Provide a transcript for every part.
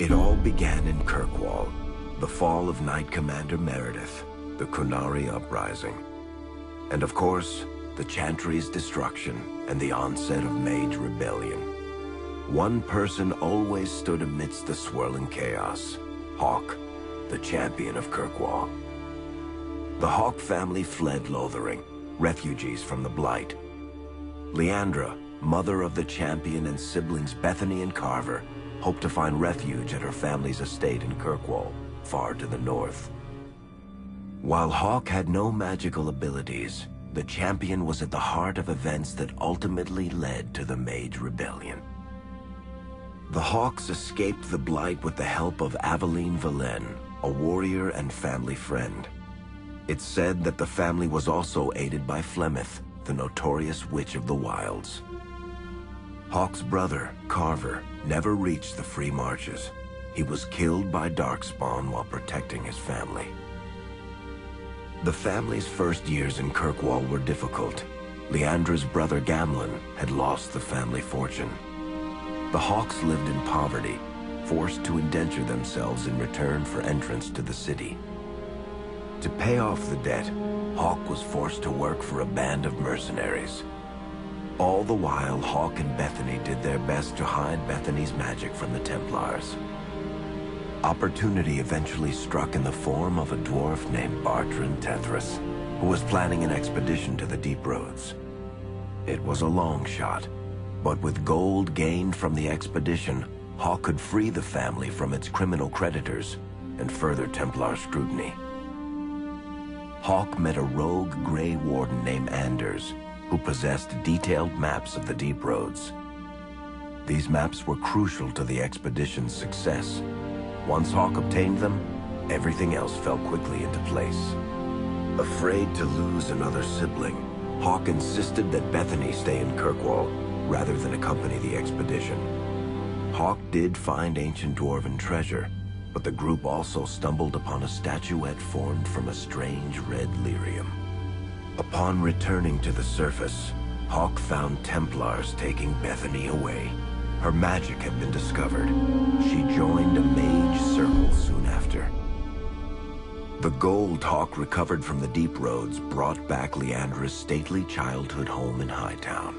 It all began in Kirkwall, the fall of Knight Commander Meredith, the Kunari Uprising, and of course, the Chantry's destruction and the onset of Mage Rebellion. One person always stood amidst the swirling chaos: Hawke, the champion of Kirkwall. The Hawke family fled Lothering, refugees from the Blight. Leandra, mother of the champion, and siblings Bethany and Carver, hoped to find refuge at her family's estate in Kirkwall, far to the north. While Hawke had no magical abilities, the champion was at the heart of events that ultimately led to the Mage Rebellion. The Hawkes escaped the Blight with the help of Aveline Valen, a warrior and family friend. It's said that the family was also aided by Flemeth, the notorious witch of the wilds. Hawke's brother, Carver, never reached the Free Marches. He was killed by Darkspawn while protecting his family. The family's first years in Kirkwall were difficult. Leandra's brother Gamlin had lost the family fortune. The Hawkes lived in poverty, forced to indenture themselves in return for entrance to the city. To pay off the debt, Hawke was forced to work for a band of mercenaries. All the while, Hawke and Bethany did their best to hide Bethany's magic from the Templars. Opportunity eventually struck in the form of a dwarf named Bartrand Tethras, who was planning an expedition to the Deep Roads. It was a long shot, but with gold gained from the expedition, Hawke could free the family from its criminal creditors and further Templar scrutiny. Hawke met a rogue Grey Warden named Anders, who possessed detailed maps of the Deep Roads. These maps were crucial to the expedition's success. Once Hawke obtained them, everything else fell quickly into place. Afraid to lose another sibling, Hawke insisted that Bethany stay in Kirkwall rather than accompany the expedition. Hawke did find ancient dwarven treasure, but the group also stumbled upon a statuette formed from a strange red lyrium. Upon returning to the surface, Hawke found Templars taking Bethany away. Her magic had been discovered. She joined a mage circle soon after. The gold Hawke recovered from the Deep Roads brought back Leandra's stately childhood home in Hightown.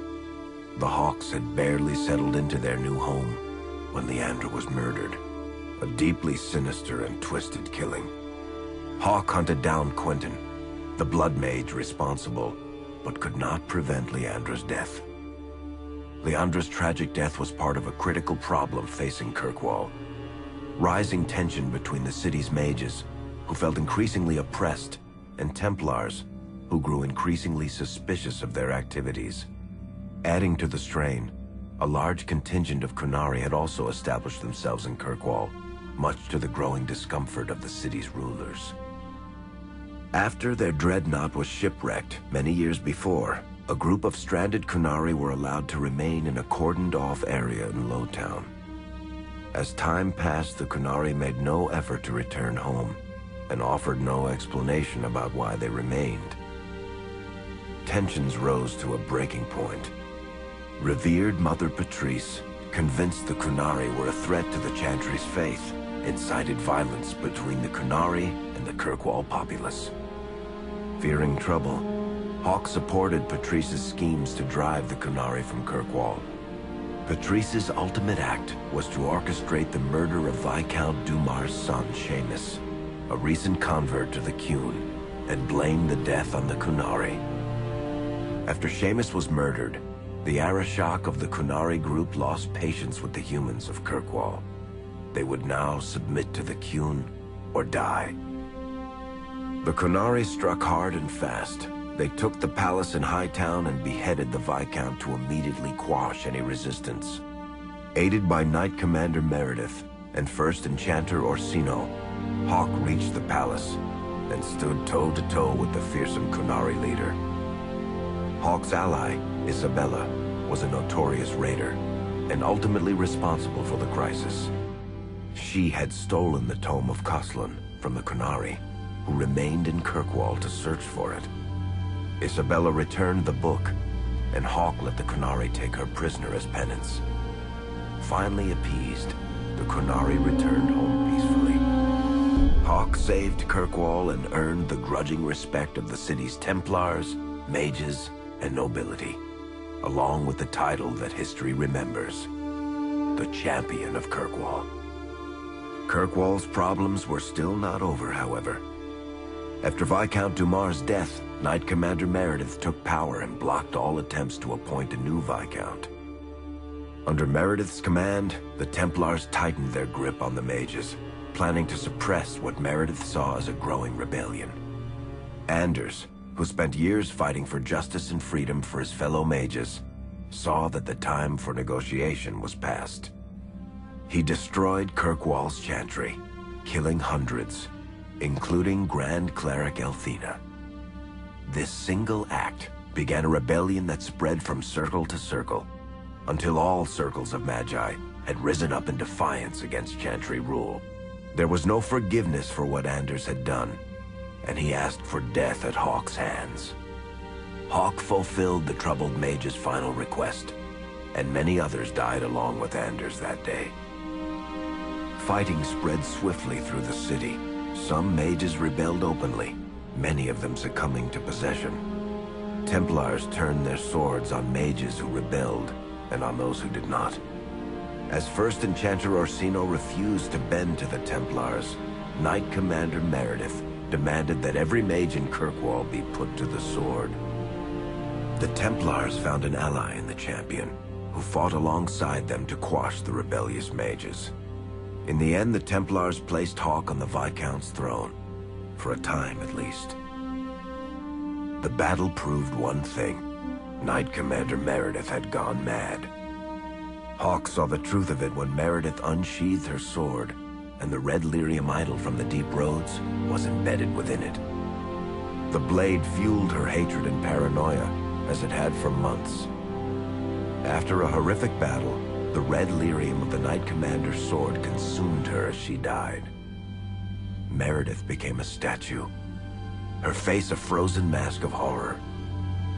The Hawkes had barely settled into their new home when Leandra was murdered. A deeply sinister and twisted killing. Hawke hunted down Quentin, the blood mage responsible, but could not prevent Leandra's death. Leandra's tragic death was part of a critical problem facing Kirkwall. Rising tension between the city's mages, who felt increasingly oppressed, and Templars, who grew increasingly suspicious of their activities. Adding to the strain, a large contingent of Kunari had also established themselves in Kirkwall, much to the growing discomfort of the city's rulers. After their dreadnought was shipwrecked many years before, a group of stranded Kunari were allowed to remain in a cordoned-off area in Lowtown. As time passed, the Kunari made no effort to return home, and offered no explanation about why they remained. Tensions rose to a breaking point. Revered Mother Patrice, convinced the Kunari were a threat to the Chantry's faith, incited violence between the Kunari and the Kirkwall populace. Fearing trouble, Hawke supported Patrice's schemes to drive the Kunari from Kirkwall. Patrice's ultimate act was to orchestrate the murder of Viscount Dumar's son, Seamus, a recent convert to the Qun, and blame the death on the Kunari. After Seamus was murdered, the Arishok of the Kunari group lost patience with the humans of Kirkwall. They would now submit to the Qun or die. The Kunari struck hard and fast. They took the palace in Hightown and beheaded the Viscount to immediately quash any resistance. Aided by Knight Commander Meredith and First Enchanter Orsino, Hawke reached the palace and stood toe-to-toe with the fearsome Kunari leader. Hawke's ally, Isabella, was a notorious raider and ultimately responsible for the crisis. She had stolen the Tome of Koslan from the Kunari, who remained in Kirkwall to search for it. Isabella returned the book, and Hawke let the Kunari take her prisoner as penance. Finally appeased, the Qunari returned home peacefully. Hawke saved Kirkwall and earned the grudging respect of the city's Templars, mages, and nobility, along with the title that history remembers, the Champion of Kirkwall. Kirkwall's problems were still not over, however. After Viscount Dumar's death, Knight Commander Meredith took power and blocked all attempts to appoint a new Viscount. Under Meredith's command, the Templars tightened their grip on the mages, planning to suppress what Meredith saw as a growing rebellion. Anders, who spent years fighting for justice and freedom for his fellow mages, saw that the time for negotiation was past. He destroyed Kirkwall's chantry, killing hundreds, including Grand Cleric Elthina. This single act began a rebellion that spread from circle to circle, until all circles of Magi had risen up in defiance against chantry rule. There was no forgiveness for what Anders had done, and he asked for death at Hawke's hands. Hawke fulfilled the troubled mage's final request, and many others died along with Anders that day. Fighting spread swiftly through the city. Some mages rebelled openly, many of them succumbing to possession. Templars turned their swords on mages who rebelled, and on those who did not. As First Enchanter Orsino refused to bend to the Templars, Knight Commander Meredith demanded that every mage in Kirkwall be put to the sword. The Templars found an ally in the Champion, who fought alongside them to quash the rebellious mages. In the end, the Templars placed Hawke on the Viscount's throne, for a time at least. The battle proved one thing. Knight Commander Meredith had gone mad. Hawke saw the truth of it when Meredith unsheathed her sword, and the red lyrium idol from the deep roads was embedded within it. The blade fueled her hatred and paranoia, as it had for months. After a horrific battle, the red lyrium of the Knight Commander's sword consumed her as she died. Meredith became a statue, her face a frozen mask of horror.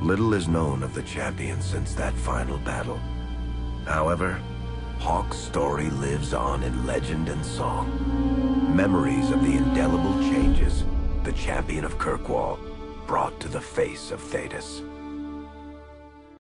Little is known of the Champion since that final battle. However, Hawke's story lives on in legend and song. Memories of the indelible changes the Champion of Kirkwall brought to the face of Thedas.